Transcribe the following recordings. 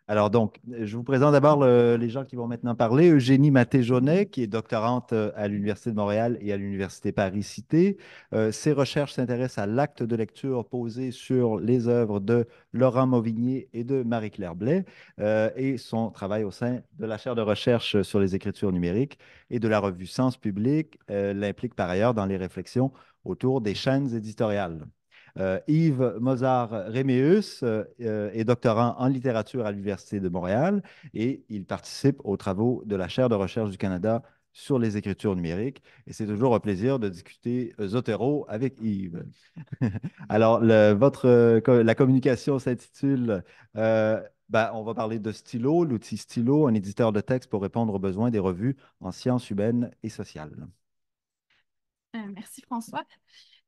Alors donc, je vous présente d'abord les gens qui vont maintenant parler. Eugénie Maté-Jaunet, qui est doctorante à l'Université de Montréal et à l'Université Paris-Cité. Ses recherches s'intéressent à l'acte de lecture posé sur les œuvres de Laurent Mauvigné et de Marie-Claire Blais, et son travail au sein de la chaire de recherche sur les écritures numériques et de la revue Sens Public l'implique par ailleurs dans les réflexions autour des chaînes éditoriales. Yves Mozart-Réméus est doctorant en littérature à l'Université de Montréal et il participe aux travaux de la chaire de recherche du Canada sur les écritures numériques. Et c'est toujours un plaisir de discuter Zotero avec Yves. Alors, la communication s'intitule on va parler de Stylo, l'outil Stylo, un éditeur de texte pour répondre aux besoins des revues en sciences humaines et sociales. Merci François.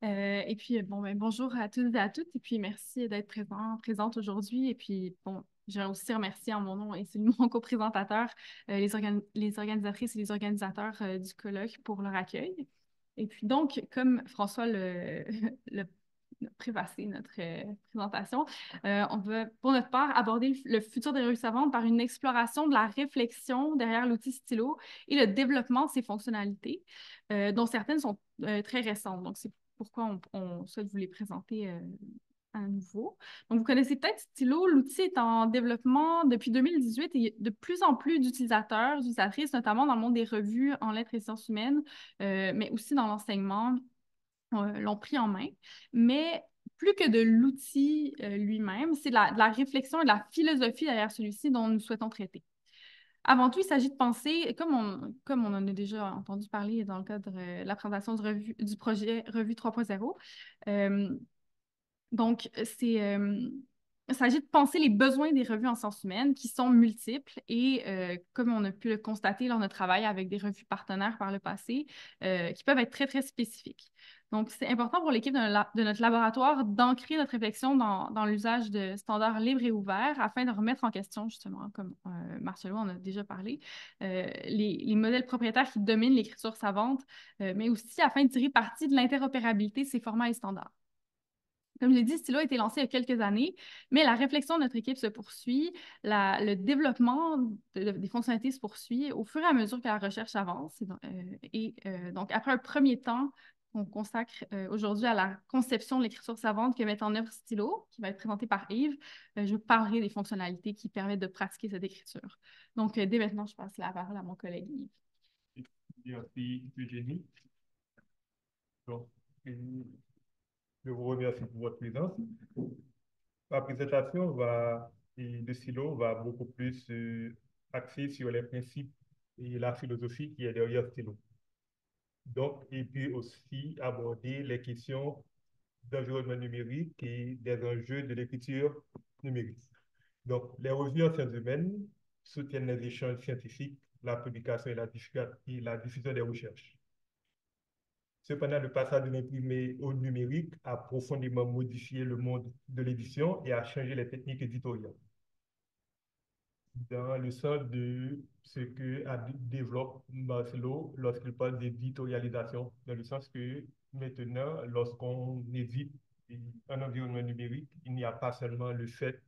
Et puis, bonjour à tous et à toutes. Et puis, merci d'être présente aujourd'hui. Et puis, bon, j'ai aussi remercié en mon nom et celui de mon co-présentateur, les organisatrices et les organisateurs du colloque pour leur accueil. Et puis, donc, comme François le préfacé notre présentation, on va, pour notre part, aborder le futur des revues savantes par une exploration de la réflexion derrière l'outil stylo et le développement de ses fonctionnalités, dont certaines sont très récentes. Donc, c'est pourquoi on souhaite vous les présenter à nouveau. Donc, vous connaissez peut-être Stylo. L'outil est en développement depuis 2018 et de plus en plus d'utilisateurs, d'utilisatrices, notamment dans le monde des revues en lettres et sciences humaines, mais aussi dans l'enseignement, l'ont pris en main. Mais plus que de l'outil lui-même, c'est de la réflexion et de la philosophie derrière celui-ci dont nous souhaitons traiter. Avant tout, il s'agit de penser, comme on en a déjà entendu parler dans le cadre de la présentation du projet Revue 3.0, euh, donc, il s'agit de penser les besoins des revues en sciences humaines qui sont multiples et, comme on a pu le constater lors de notre travail avec des revues partenaires par le passé, qui peuvent être très, très spécifiques. Donc, c'est important pour l'équipe de notre laboratoire d'ancrer notre réflexion dans l'usage de standards libres et ouverts afin de remettre en question, justement, comme Marcelo en a déjà parlé, les modèles propriétaires qui dominent l'écriture savante, mais aussi afin de tirer parti de l'interopérabilité de ces formats et standards. Comme j'ai dit, Stylo a été lancé il y a quelques années, mais la réflexion de notre équipe se poursuit, le développement des fonctionnalités se poursuit au fur et à mesure que la recherche avance. Donc, après un premier temps qu'on consacre aujourd'hui à la conception de l'écriture savante que met en œuvre Stylo, qui va être présenté par Yves, je vous parlerai des fonctionnalités qui permettent de pratiquer cette écriture. Donc, dès maintenant, je passe la parole à mon collègue Yves. Merci, Eugénie. Donc, je vous remercie pour votre présence. La présentation de Silo va beaucoup plus axer sur les principes et la philosophie qui est derrière Silo. Donc, et puis aussi aborder les questions d'environnement numérique et des enjeux de l'écriture numérique. Donc, les revues en sciences humaines soutiennent les échanges scientifiques, la publication et la diffusion des recherches. Cependant, le passage de l'imprimé au numérique a profondément modifié le monde de l'édition et a changé les techniques éditoriales. Dans le sens de ce que développe Marcelo lorsqu'il parle d'éditorialisation, dans le sens que maintenant, lorsqu'on édite un environnement numérique, il n'y a pas seulement le fait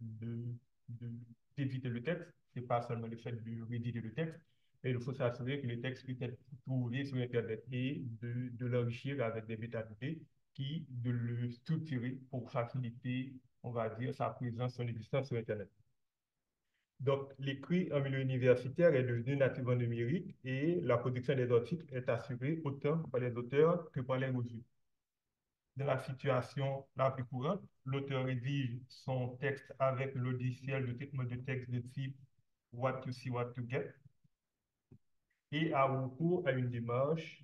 d'éditer le texte, c'est pas seulement le fait de rédiger le texte, mais il faut s'assurer que le texte peut être trouvé sur Internet et de l'enrichir avec des métadonnées de le structurer pour faciliter, on va dire, sa présence, son existence sur Internet. Donc, l'écrit en milieu universitaire est devenu nativement numérique et la production des articles est assurée autant par les auteurs que par les revues. Dans la situation la plus courante, l'auteur rédige son texte avec le logiciel de traitement de texte de type What to see, what to get et a recours à une démarche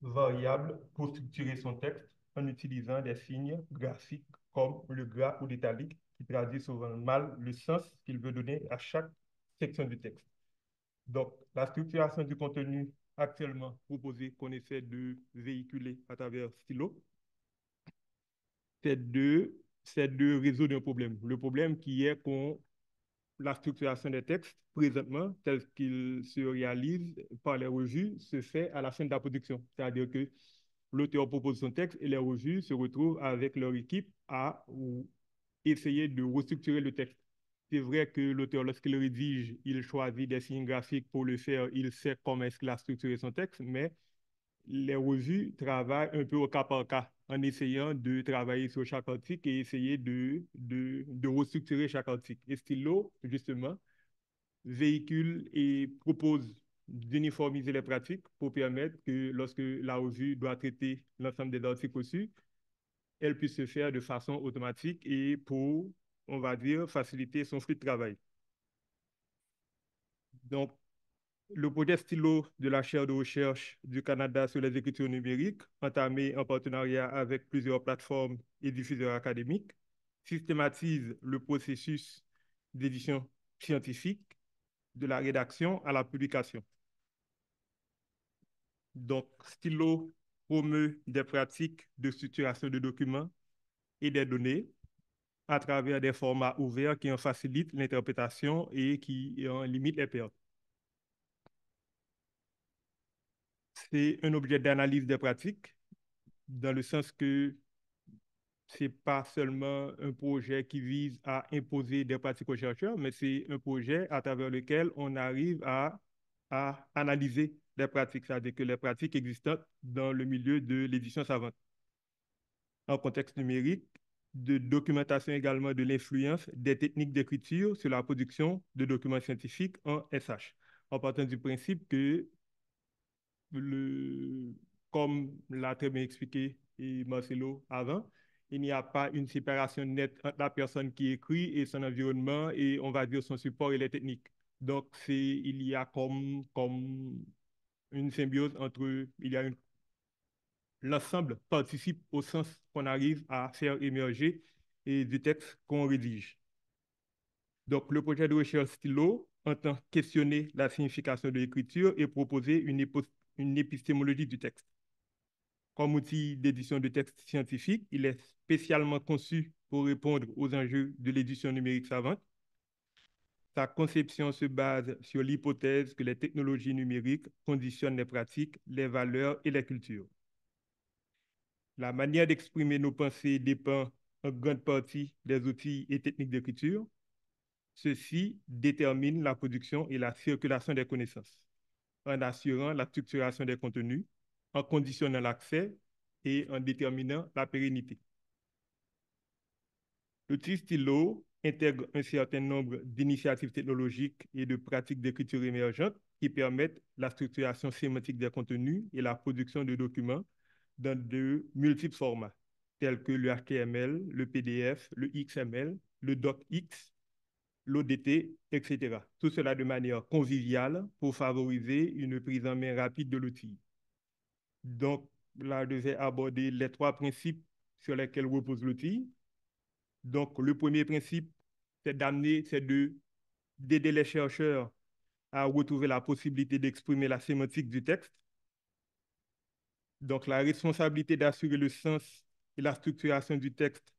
variable pour structurer son texte en utilisant des signes graphiques comme le gras ou l'italique qui traduit souvent mal le sens qu'il veut donner à chaque section du texte. Donc, la structuration du contenu actuellement proposé qu'on essaie de véhiculer à travers Stylo, c'est de résoudre un problème. Le problème qui est qu'on la structuration des textes, présentement, tel qu'il se réalise par les revues, se fait à la fin de la production. C'est-à-dire que l'auteur propose son texte et les revues se retrouvent avec leur équipe à essayer de restructurer le texte. C'est vrai que l'auteur, lorsqu'il rédige, il choisit des signes graphiques pour le faire, il sait comment est-ce qu'il a structuré son texte, mais les revues travaillent un peu au cas par cas, en essayant de travailler sur chaque article et essayer de restructurer chaque article. Et Stylo, justement, véhicule et propose d'uniformiser les pratiques pour permettre que lorsque la revue doit traiter l'ensemble des articles reçus, elle puisse se faire de façon automatique et pour, on va dire, faciliter son flux de travail. Donc, le projet Stylo de la chaire de recherche du Canada sur les écritures numériques, entamé en partenariat avec plusieurs plateformes et diffuseurs académiques, systématise le processus d'édition scientifique de la rédaction à la publication. Donc, Stylo promeut des pratiques de structuration de documents et des données à travers des formats ouverts qui en facilitent l'interprétation et qui en limitent les pertes. C'est un objet d'analyse des pratiques, dans le sens que ce n'est pas seulement un projet qui vise à imposer des pratiques aux chercheurs, mais c'est un projet à travers lequel on arrive à analyser des pratiques, c'est-à-dire que les pratiques existantes dans le milieu de l'édition savante. En contexte numérique, de documentation également de l'influence des techniques d'écriture sur la production de documents scientifiques en SH, en partant du principe que comme l'a très bien expliqué Marcelo avant, il n'y a pas une séparation nette entre la personne qui écrit et son environnement et on va dire son support et les techniques. Donc, il y a comme une symbiose entre, l'ensemble participe au sens qu'on arrive à faire émerger et du texte qu'on rédige. Donc, le projet de recherche Stylo entend questionner la signification de l'écriture et proposer une épistémologie du texte. Comme outil d'édition de textes scientifiques, il est spécialement conçu pour répondre aux enjeux de l'édition numérique savante. Sa conception se base sur l'hypothèse que les technologies numériques conditionnent les pratiques, les valeurs et les cultures. La manière d'exprimer nos pensées dépend en grande partie des outils et techniques d'écriture. Ceci détermine la production et la circulation des connaissances, en assurant la structuration des contenus, en conditionnant l'accès et en déterminant la pérennité. L'outil Stylo intègre un certain nombre d'initiatives technologiques et de pratiques d'écriture émergentes qui permettent la structuration sémantique des contenus et la production de documents dans de multiples formats, tels que le HTML, le PDF, le XML, le DocX, l'ODT, etc. Tout cela de manière conviviale pour favoriser une prise en main rapide de l'outil. Donc, là, je vais aborder les trois principes sur lesquels repose l'outil. Donc, le premier principe, c'est d'aider les chercheurs à retrouver la possibilité d'exprimer la sémantique du texte. Donc, la responsabilité d'assurer le sens et la structuration du texte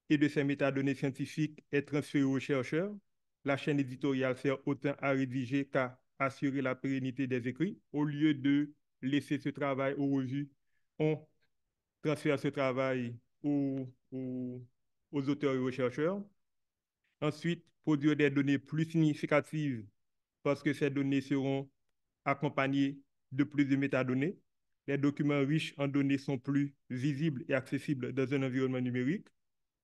et de ses métadonnées scientifiques est transférée aux chercheurs. La chaîne éditoriale sert autant à rédiger qu'à assurer la pérennité des écrits. Au lieu de laisser ce travail aux revues, on transfère ce travail aux auteurs et aux chercheurs. Ensuite, produire des données plus significatives parce que ces données seront accompagnées de plus de métadonnées. Les documents riches en données sont plus visibles et accessibles dans un environnement numérique.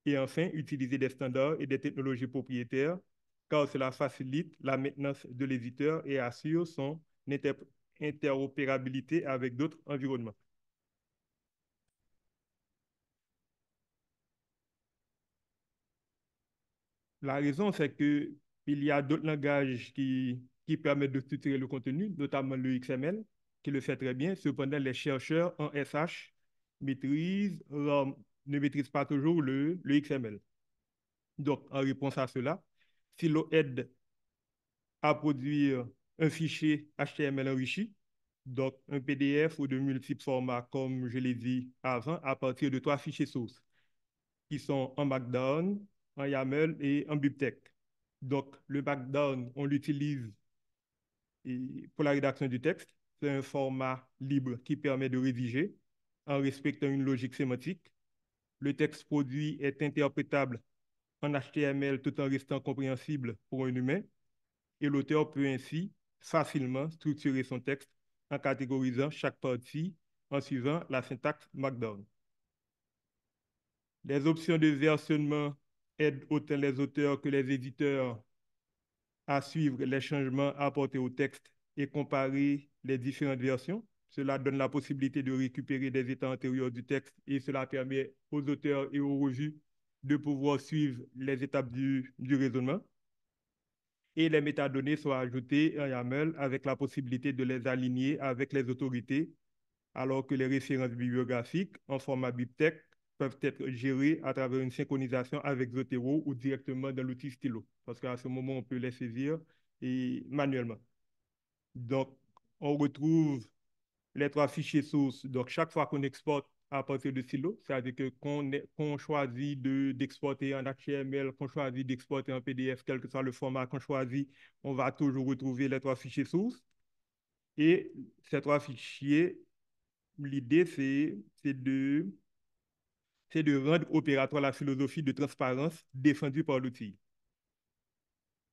Et enfin, utiliser des standards et des technologies propriétaires, car cela facilite la maintenance de l'éditeur et assure son interopérabilité avec d'autres environnements. La raison, c'est qu'il y a d'autres langages qui permettent de structurer le contenu, notamment le XML, qui le fait très bien. Cependant, les chercheurs en SH ne maîtrisent pas toujours le XML. Donc, en réponse à cela, Philo aide à produire un fichier HTML enrichi, donc un PDF ou de multiples formats, comme je l'ai dit avant, à partir de trois fichiers sources, qui sont en Markdown, en YAML et en BibTeX. Donc, le Markdown, on l'utilise pour la rédaction du texte. C'est un format libre qui permet de rédiger en respectant une logique sémantique. Le texte produit est interprétable en HTML tout en restant compréhensible pour un humain. Et l'auteur peut ainsi facilement structurer son texte en catégorisant chaque partie en suivant la syntaxe Markdown. Les options de versionnement aident autant les auteurs que les éditeurs à suivre les changements apportés au texte et comparer les différentes versions. Cela donne la possibilité de récupérer des états antérieurs du texte et cela permet aux auteurs et aux revues de pouvoir suivre les étapes du raisonnement. Et les métadonnées sont ajoutées en YAML avec la possibilité de les aligner avec les autorités, alors que les références bibliographiques en format BibTeX peuvent être gérées à travers une synchronisation avec Zotero ou directement dans l'outil Stylo, parce qu'à ce moment, on peut les saisir et manuellement. Donc, on retrouve les trois fichiers sources. Donc, chaque fois qu'on exporte à partir de Stylo, c'est-à-dire que qu'on choisit d'exporter en HTML, qu'on choisit d'exporter en PDF, quel que soit le format qu'on choisit, on va toujours retrouver les trois fichiers sources. Et ces trois fichiers, l'idée, c'est de rendre opératoire la philosophie de transparence défendue par l'outil.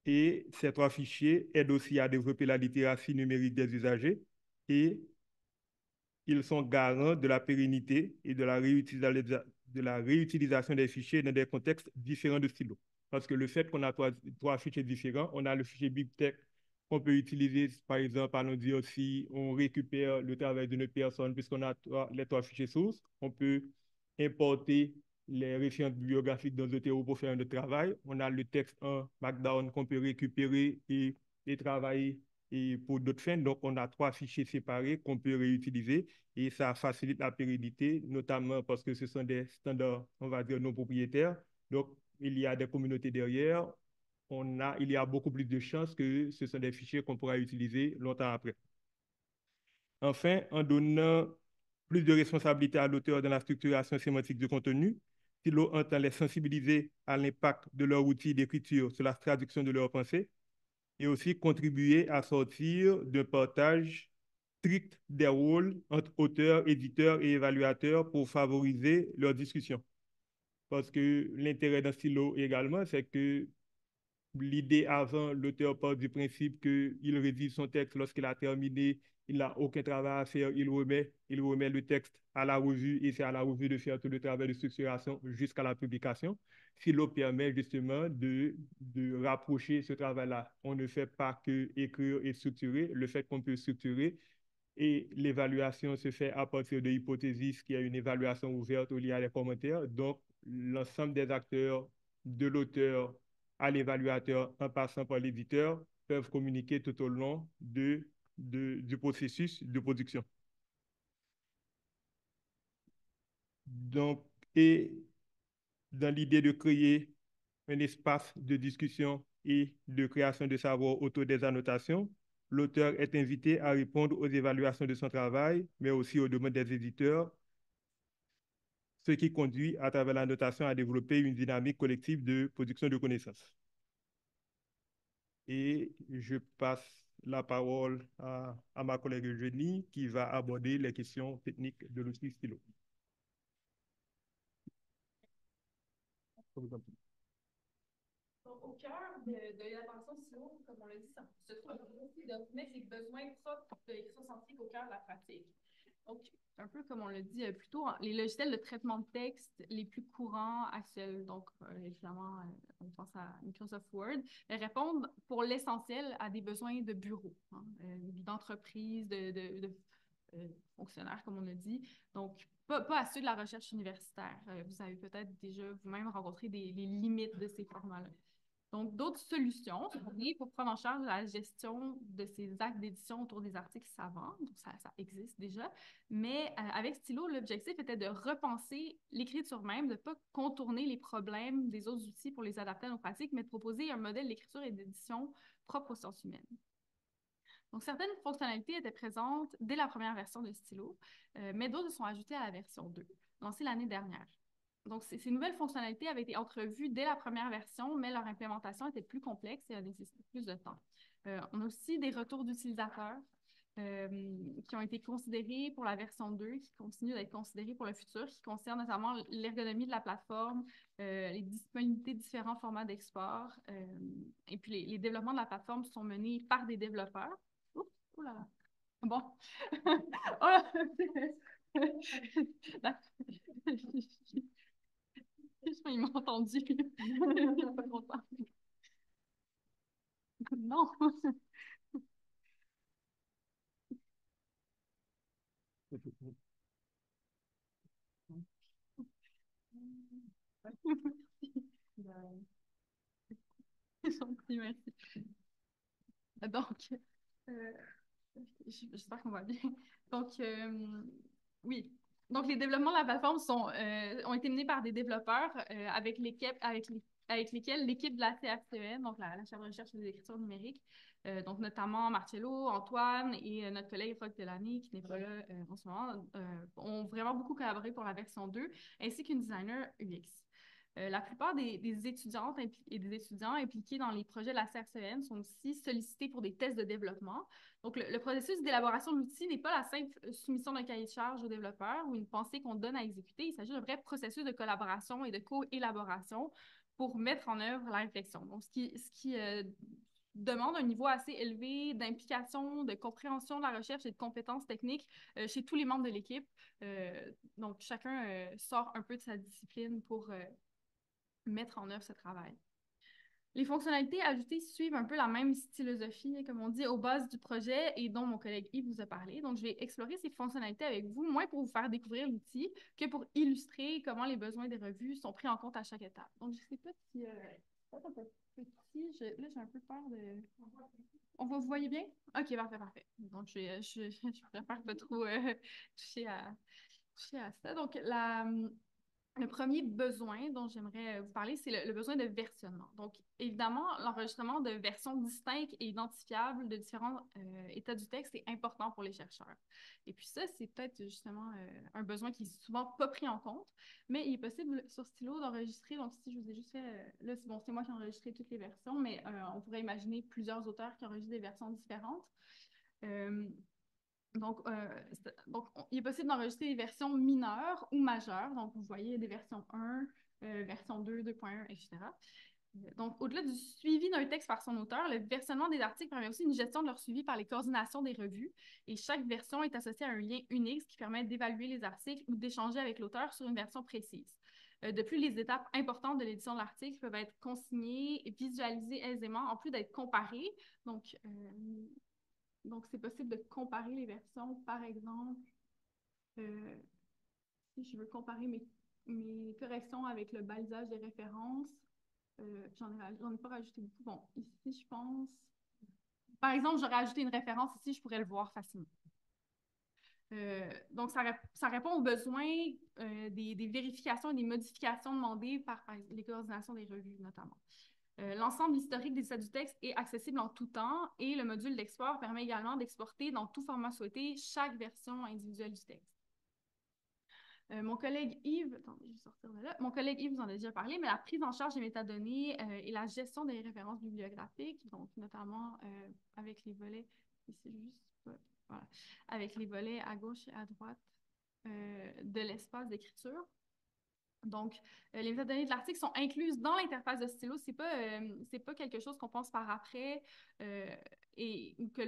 Et ces trois fichiers aident aussi à développer la littératie numérique des usagers et ils sont garants de la pérennité et de la réutilisation des fichiers dans des contextes différents de stylo. Parce que le fait qu'on a trois fichiers différents, on a le fichier BibTeX qu'on peut utiliser, par exemple, allons dire si on récupère le travail d'une personne, puisqu'on a les trois fichiers sources, on peut importer les références bibliographiques dans Zotero pour faire un autre travail. On a le texte en Markdown qu'on peut récupérer et travailler et pour d'autres fins. Donc, on a trois fichiers séparés qu'on peut réutiliser et ça facilite la pérennité, notamment parce que ce sont des standards, on va dire, non propriétaires. Donc, il y a des communautés derrière. Il y a beaucoup plus de chances que ce sont des fichiers qu'on pourra utiliser longtemps après. Enfin, en donnant plus de responsabilité à l'auteur dans la structuration sémantique du contenu, Stylo entend les sensibiliser à l'impact de leur outil d'écriture sur la traduction de leurs pensées et aussi contribuer à sortir d'un partage strict des rôles entre auteurs, éditeurs et évaluateurs pour favoriser leur discussion. Parce que l'intérêt d'un stylo également, c'est que l'idée avant, l'auteur part du principe qu'il rédige son texte lorsqu'il a terminé, il n'a aucun travail à faire, il remet le texte à la revue et c'est à la revue de faire tout le travail de structuration jusqu'à la publication. Philo permet justement de rapprocher ce travail-là. On ne fait pas que écrire et structurer. Le fait qu'on peut structurer et l'évaluation se fait à partir de hypothèses, qui est une évaluation ouverte où il y a les commentaires. Donc, l'ensemble des acteurs, de l'auteur à l'évaluateur, en passant par l'éditeur, peuvent communiquer tout au long du processus de production. Donc, et dans l'idée de créer un espace de discussion et de création de savoir autour des annotations, l'auteur est invité à répondre aux évaluations de son travail, mais aussi aux demandes des éditeurs, ce qui conduit à travers l'annotation à développer une dynamique collective de production de connaissances. Et je passe la parole à ma collègue Eugénie qui va aborder les questions techniques de l'outil stylo. Donc, au cœur de l'attention stylo, comme on l'a dit, ça se trouve de mettre les besoins propres de l'écriture scientifique au cœur de la pratique. Donc, un peu comme on l'a dit plus tôt, les logiciels de traitement de texte les plus courants actuels, donc évidemment, on pense à Microsoft Word, répondent pour l'essentiel à des besoins de bureau, d'entreprise, de fonctionnaires, comme on a dit. Donc, pas à ceux de la recherche universitaire. Vous avez peut-être déjà vous-même rencontré les limites de ces formats-là. Donc, d'autres solutions pour prendre en charge la gestion de ces actes d'édition autour des articles savants. Donc, ça existe déjà. Mais avec Stylo, l'objectif était de repenser l'écriture même, de ne pas contourner les problèmes des autres outils pour les adapter à nos pratiques, mais de proposer un modèle d'écriture et d'édition propre aux sciences humaines. Donc, certaines fonctionnalités étaient présentes dès la première version de Stylo, mais d'autres sont ajoutées à la version 2, lancée l'année dernière. Donc, ces nouvelles fonctionnalités avaient été entrevues dès la première version, mais leur implémentation était plus complexe et a nécessité plus de temps. On a aussi des retours d'utilisateurs qui ont été considérés pour la version 2, qui continuent d'être considérés pour le futur, qui concernent notamment l'ergonomie de la plateforme, les disponibilités de différents formats d'export, et puis les développements de la plateforme sont menés par des développeurs. Oups, oh là là. Bon. Oh là. Ils m'ont entendu. Pas content. Non. Gentil, merci. Donc, euh, j'espère qu'on va bien. Donc, oui. Donc, les développements de la plateforme ont été menés par des développeurs avec lesquels l'équipe de la CFCEN, donc la chaire de recherche des écritures numériques, donc notamment Marcello, Antoine et notre collègue Roch Delaney, qui n'est pas là en ce moment, ont vraiment beaucoup collaboré pour la version 2, ainsi qu'une designer UX. La plupart des étudiantes et des étudiants impliqués dans les projets de la CRCN sont aussi sollicités pour des tests de développement. Donc, le processus d'élaboration de l'outil n'est pas la simple soumission d'un cahier de charge au développeur ou une pensée qu'on donne à exécuter. Il s'agit d'un vrai processus de collaboration et de co-élaboration pour mettre en œuvre la réflexion. Donc, ce qui demande un niveau assez élevé d'implication, de compréhension de la recherche et de compétences techniques chez tous les membres de l'équipe. Donc, chacun sort un peu de sa discipline pour mettre en œuvre ce travail. Les fonctionnalités ajoutées suivent un peu la même philosophie, comme on dit, aux bases du projet et dont mon collègue Yves vous a parlé. Donc, je vais explorer ces fonctionnalités avec vous, moins pour vous faire découvrir l'outil que pour illustrer comment les besoins des revues sont pris en compte à chaque étape. Donc, je ne sais pas si... c'est un peu petit. Là, j'ai un peu peur de... Vous voyez bien? OK, parfait, parfait. Donc, je préfère pas trop toucher à ça. Donc, le premier besoin dont j'aimerais vous parler, c'est le besoin de versionnement. Donc, évidemment, l'enregistrement de versions distinctes et identifiables de différents états du texte est important pour les chercheurs. Et puis ça, c'est peut-être justement un besoin qui est souvent pas pris en compte, mais il est possible sur Stylo d'enregistrer. Donc, si je vous ai juste fait, là, c'est bon, c'est moi qui ai enregistré toutes les versions, mais on pourrait imaginer plusieurs auteurs qui enregistrent des versions différentes. Donc, il est possible d'enregistrer des versions mineures ou majeures. Donc, vous voyez des versions 1, version 2, 2.1, etc. Donc, au-delà du suivi d'un texte par son auteur, le versionnement des articles permet aussi une gestion de leur suivi par les coordinations des revues. Et chaque version est associée à un lien unique, ce qui permet d'évaluer les articles ou d'échanger avec l'auteur sur une version précise. De plus, les étapes importantes de l'édition de l'article peuvent être consignées et visualisées aisément, en plus d'être comparées. Donc, c'est possible de comparer les versions. Par exemple, si je veux comparer mes corrections avec le balisage des références, j'en ai pas rajouté beaucoup. Bon, ici, je pense... Par exemple, j'aurais ajouté une référence ici, je pourrais le voir facilement. Donc, ça répond aux besoins des vérifications et des modifications demandées par les coordinations des revues, notamment. L'ensemble historique des états du texte est accessible en tout temps et le module d'export permet également d'exporter dans tout format souhaité chaque version individuelle du texte. Mon collègue Yves, attendez, je vais sortir de là. Mon collègue Yves vous en a déjà parlé, mais la prise en charge des métadonnées et la gestion des références bibliographiques, donc notamment avec les volets, ici juste, voilà, avec les volets à gauche et à droite de l'espace d'écriture. Donc, les métadonnées de l'article sont incluses dans l'interface de stylo. C'est pas quelque chose qu'on pense par après et que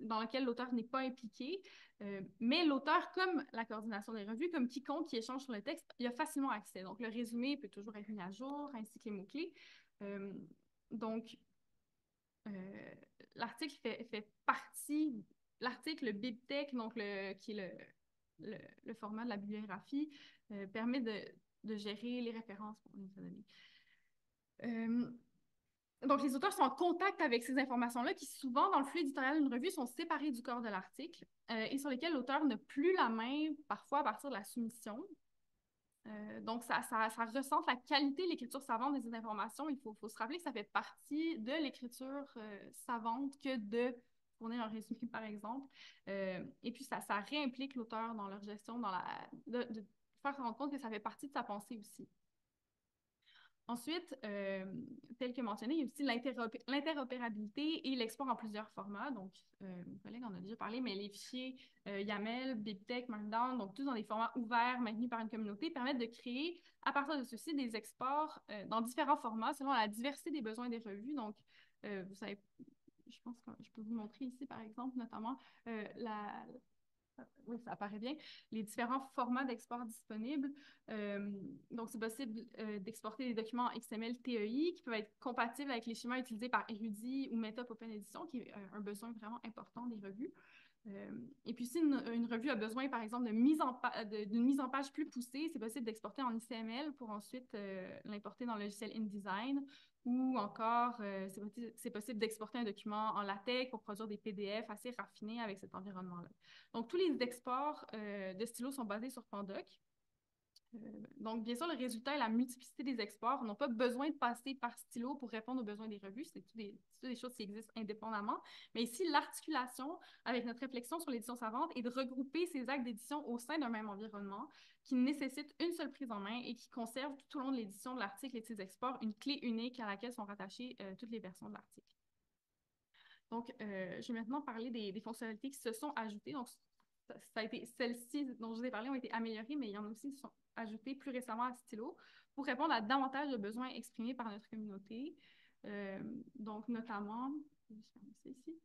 dans lequel l'auteur n'est pas impliqué. Mais l'auteur, comme la coordination des revues, comme quiconque qui échange sur le texte, il a facilement accès. Donc, le résumé peut toujours être mis à jour, ainsi que les mots-clés. Donc, l'article fait partie, l'article, le BibTeX, donc qui est le format de la bibliographie, permet de gérer les références pour les données. Donc, les auteurs sont en contact avec ces informations-là qui, souvent, dans le flux éditorial d'une revue, sont séparées du corps de l'article et sur lesquelles l'auteur n'a plus la main, parfois à partir de la soumission. Donc, ça ressente la qualité de l'écriture savante de ces informations. Il faut se rappeler que ça fait partie de l'écriture savante que de fournir un résumé, par exemple. Et puis, ça réimplique l'auteur dans leur gestion, de faire se rendre compte que ça fait partie de sa pensée aussi. Ensuite, tel que mentionné, il y a aussi l'interopérabilité et l'export en plusieurs formats. Donc, mon collègue en a déjà parlé, mais les fichiers YAML, BibTeX, Markdown, donc tous dans des formats ouverts maintenus par une communauté, permettent de créer à partir de ceci des exports dans différents formats selon la diversité des besoins des revues. Donc, vous savez, je pense que je peux vous montrer ici, par exemple, notamment oui, ça apparaît bien, les différents formats d'export disponibles. Donc, c'est possible d'exporter des documents XML TEI qui peuvent être compatibles avec les schémas utilisés par Erudit ou Meta Open Edition, qui est un besoin vraiment important des revues. Et puis, si une revue a besoin, par exemple, d'une mise en page plus poussée, c'est possible d'exporter en XML pour ensuite l'importer dans le logiciel InDesign, ou encore, c'est possible d'exporter un document en LaTeX pour produire des PDF assez raffinés avec cet environnement-là. Donc, tous les exports de stylos sont basés sur Pandoc. Donc, bien sûr, le résultat et la multiplicité des exports n'ont pas besoin de passer par stylo pour répondre aux besoins des revues. C'est toutes des choses qui existent indépendamment. Mais ici, l'articulation avec notre réflexion sur l'édition savante est de regrouper ces actes d'édition au sein d'un même environnement qui nécessite une seule prise en main et qui conserve tout au long de l'édition de l'article et de ses exports une clé unique à laquelle sont rattachées toutes les versions de l'article. Donc, je vais maintenant parler des fonctionnalités qui se sont ajoutées. Donc, ça a été celles-ci dont je vous ai parlé ont été améliorées, mais il y en a aussi qui sont ajoutées plus récemment à Stylo pour répondre à davantage de besoins exprimés par notre communauté. Donc, notamment, je vais faire ici.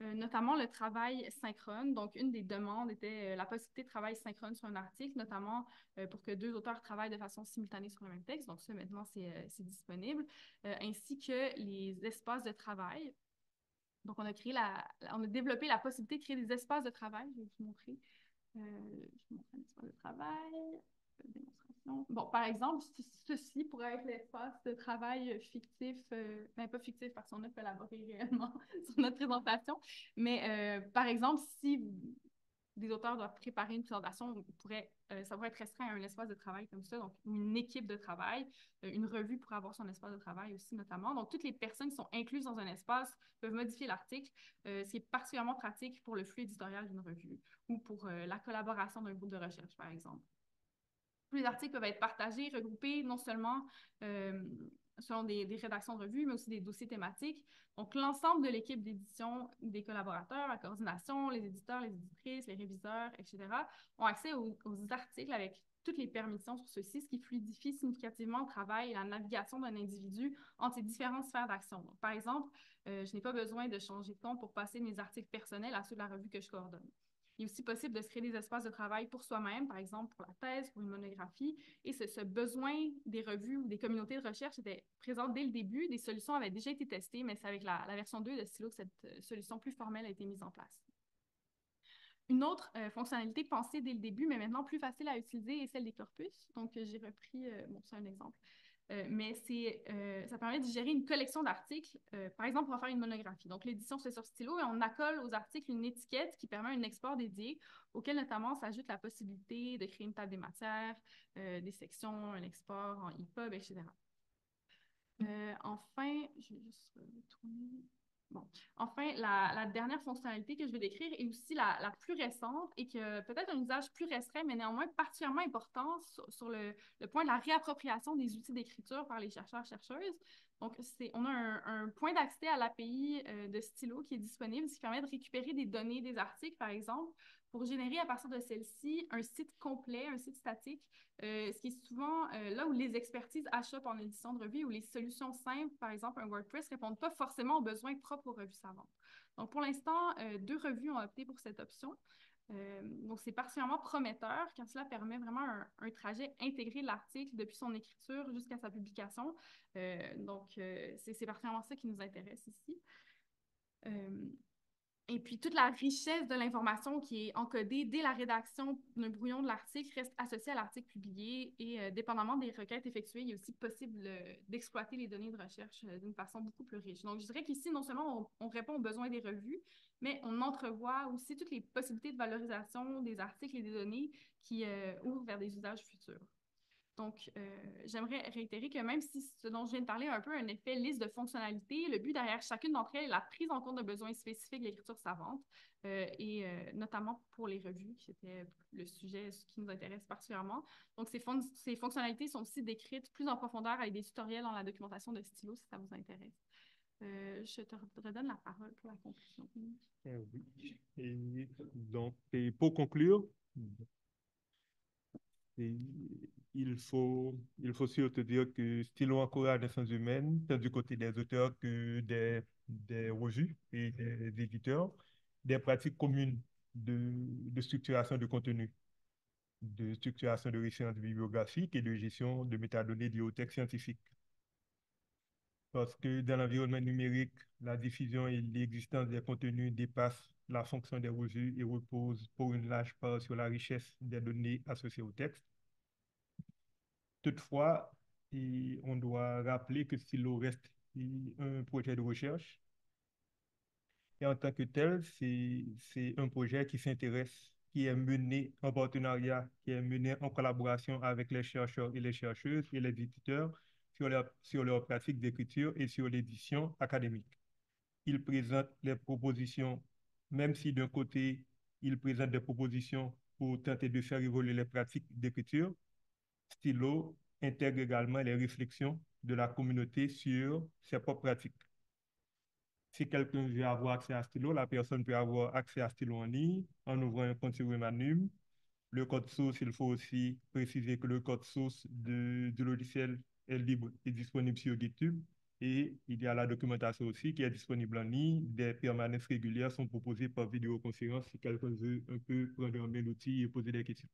Notamment le travail synchrone. Donc, une des demandes était la possibilité de travail synchrone sur un article, notamment pour que deux auteurs travaillent de façon simultanée sur le même texte. Donc, ça, maintenant, c'est disponible, ainsi que les espaces de travail. Donc, on a développé la possibilité de créer des espaces de travail. Je vais vous montrer. Je vais vous montrer un espace de travail. Démonstration. Bon, par exemple, ceci pourrait être l'espace de travail fictif, pas fictif parce qu'on a collaboré réellement sur notre présentation, mais par exemple, si des auteurs doivent préparer une présentation, ça pourrait être restreint à un espace de travail comme ça, donc une équipe de travail, une revue pourrait avoir son espace de travail aussi notamment. Donc, toutes les personnes qui sont incluses dans un espace peuvent modifier l'article, ce qui est particulièrement pratique pour le flux éditorial d'une revue ou pour la collaboration d'un groupe de recherche, par exemple. Tous les articles peuvent être partagés, regroupés, non seulement selon des rédactions de revues, mais aussi des dossiers thématiques. Donc, l'ensemble de l'équipe d'édition, des collaborateurs, la coordination, les éditeurs, les éditrices, les réviseurs, etc., ont accès aux articles avec toutes les permissions sur ceux-ci, ce qui fluidifie significativement le travail et la navigation d'un individu entre ces différentes sphères d'action. Donc, par exemple, je n'ai pas besoin de changer de compte pour passer mes articles personnels à ceux de la revue que je coordonne. Il est aussi possible de se créer des espaces de travail pour soi-même, par exemple pour la thèse, pour une monographie. Et ce besoin des revues ou des communautés de recherche était présent dès le début. Des solutions avaient déjà été testées, mais c'est avec la version 2 de Stylo que cette solution plus formelle a été mise en place. Une autre fonctionnalité pensée dès le début, mais maintenant plus facile à utiliser, est celle des corpus. Donc, j'ai repris, c'est un exemple. Mais ça permet de gérer une collection d'articles, par exemple pour faire une monographie. Donc, l'édition se fait sur Stylo et on accole aux articles une étiquette qui permet un export dédié, auquel notamment s'ajoute la possibilité de créer une table des matières, des sections, un export en EPUB, etc. Enfin, je vais juste retourner. Bon. Enfin, la dernière fonctionnalité que je vais décrire est aussi la plus récente et qui a peut-être un usage plus restreint, mais néanmoins particulièrement important sur le point de la réappropriation des outils d'écriture par les chercheurs-chercheuses. Donc, on a un point d'accès à l'API de Stylo qui est disponible, ce qui permet de récupérer des données des articles, par exemple, pour générer à partir de celle-ci un site complet, un site statique, ce qui est souvent là où les expertises achoppent en édition de revue, où les solutions simples, par exemple un WordPress, ne répondent pas forcément aux besoins propres aux revues savantes. Donc, pour l'instant, 2 revues ont opté pour cette option. Donc, c'est particulièrement prometteur car cela permet vraiment un trajet intégré de l'article depuis son écriture jusqu'à sa publication. Donc, c'est particulièrement ça qui nous intéresse ici. Et puis, toute la richesse de l'information qui est encodée dès la rédaction d'un brouillon de l'article reste associée à l'article publié et dépendamment des requêtes effectuées, il est aussi possible d'exploiter les données de recherche d'une façon beaucoup plus riche. Donc, je dirais qu'ici, non seulement on répond aux besoins des revues, mais on entrevoit aussi toutes les possibilités de valorisation des articles et des données qui ouvrent vers des usages futurs. Donc, j'aimerais réitérer que même si ce dont je viens de parler a un peu un effet liste de fonctionnalités, le but derrière chacune d'entre elles est la prise en compte de besoins spécifiques de l'écriture savante, notamment pour les revues, qui était le sujet qui nous intéresse particulièrement. Donc, ces fonctionnalités sont aussi décrites plus en profondeur avec des tutoriels dans la documentation de stylo, si ça vous intéresse. Je te redonne la parole pour la conclusion. Oui. Et donc, et pour conclure, et il faut surtout dire que Stylo encourage les sciences humaines, tant du côté des auteurs que des revues et des éditeurs, des pratiques communes de structuration de contenu, de structuration de références bibliographiques et de gestion de métadonnées liées au texte scientifique. Parce que dans l'environnement numérique, la diffusion et l'existence des contenus dépassent la fonction des revues et reposent pour une large part sur la richesse des données associées au texte. Toutefois, on doit rappeler que Stylo reste un projet de recherche. Et en tant que tel, c'est un projet qui s'intéresse, qui est mené en partenariat, qui est mené en collaboration avec les chercheurs et les chercheuses et les éditeurs sur leur pratique d'écriture et sur l'édition académique. Il présente les propositions, même si d'un côté, il présente des propositions pour tenter de faire évoluer les pratiques d'écriture. Stylo intègre également les réflexions de la communauté sur ses propres pratiques. Si quelqu'un veut avoir accès à Stylo, la personne peut avoir accès à Stylo en ligne en ouvrant un compte sur Humanum. Le code source, il faut aussi préciser que le code source du logiciel est libre et disponible sur GitHub. Et il y a la documentation aussi qui est disponible en ligne. Des permanences régulières sont proposées par vidéoconférence si quelqu'un veut un peu prendre en main l'outil et poser des questions.